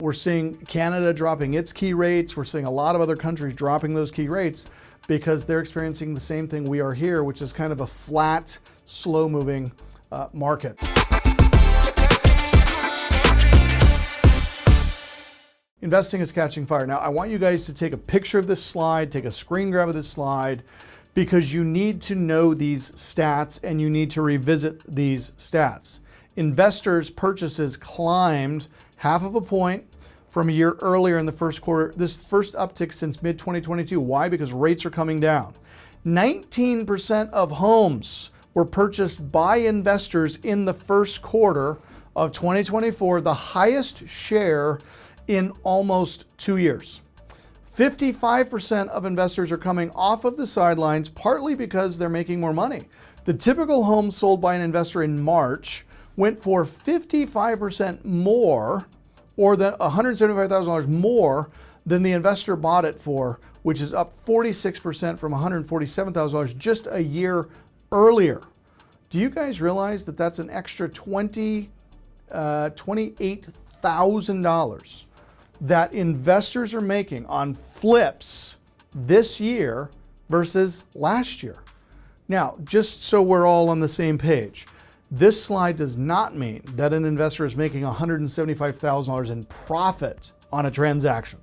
We're seeing Canada dropping its key rates. We're seeing a lot of other countries dropping those key rates because they're experiencing the same thing we are here, which is kind of a flat, slow-moving market. Investing is catching fire. Now, I want you guys to take a picture of this slide, take a screen grab of this slide, because you need to know these stats and you need to revisit these stats. Investors' purchases climbed 0.5 point from a year earlier in the first quarter. This first uptick since mid-2022. Why? Because rates are coming down. 19% of homes were purchased by investors in the first quarter of 2024, the highest share in almost 2 years. 55% of investors are coming off of the sidelines, partly because they're making more money. The typical home sold by an investor in March went for 55% more, or $175,000 more than the investor bought it for, which is up 46% from $147,000 just a year earlier. Do you guys realize that that's an extra $28,000 that investors are making on flips this year versus last year? Now, just so we're all on the same page, this slide does not mean that an investor is making $175,000 in profit on a transaction.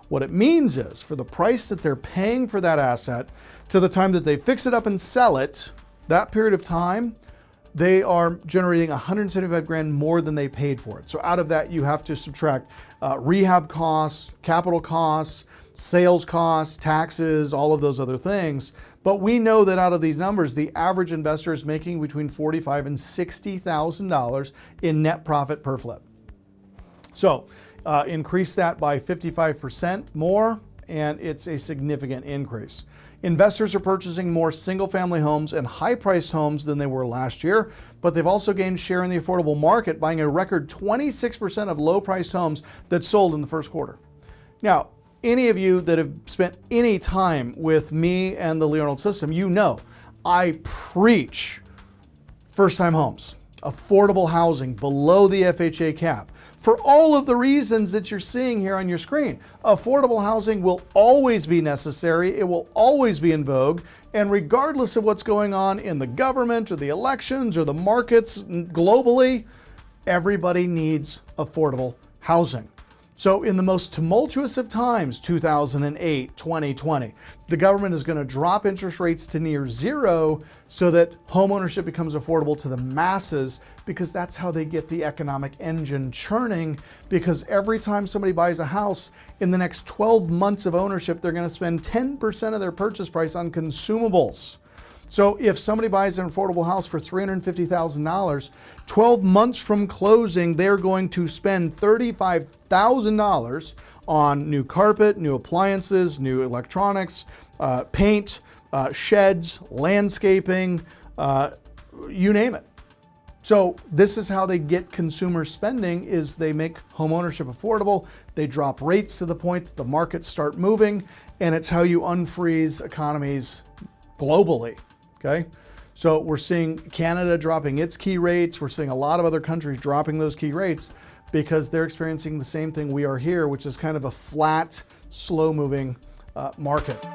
What it means is, for the price that they're paying for that asset to the time that they fix it up and sell it, that period of time, they are generating $175,000 more than they paid for it. So out of that, you have to subtract rehab costs, capital costs, sales costs, taxes, all of those other things. But we know that out of these numbers, the average investor is making between $45,000 and $60,000 in net profit per flip. So increase that by 55% more, and it's a significant increase. Investors are purchasing more single-family homes and high-priced homes than they were last year, but they've also gained share in the affordable market, buying a record 26% of low-priced homes that sold in the first quarter. Now, any of you that have spent any time with me and the Arnold system, you know I preach first-time homes, affordable housing below the FHA cap, for all of the reasons that you're seeing here on your screen. Affordable housing will always be necessary. It will always be in vogue. And regardless of what's going on in the government or the elections or the markets globally, everybody needs affordable housing. So in the most tumultuous of times, 2008, 2020, the government is going to drop interest rates to near zero so that homeownership becomes affordable to the masses, because that's how they get the economic engine churning. Because every time somebody buys a house, in the next 12 months of ownership, they're going to spend 10% of their purchase price on consumables. So if somebody buys an affordable house for $350,000, 12 months from closing, they're going to spend $35,000 on new carpet, new appliances, new electronics, paint, sheds, landscaping, you name it. So this is how they get consumer spending, is they make home ownership affordable. They drop rates to the point that the markets start moving, and it's how you unfreeze economies globally. Okay, so we're seeing Canada dropping its key rates. We're seeing a lot of other countries dropping those key rates because they're experiencing the same thing we are here, which is kind of a flat, slow-moving market.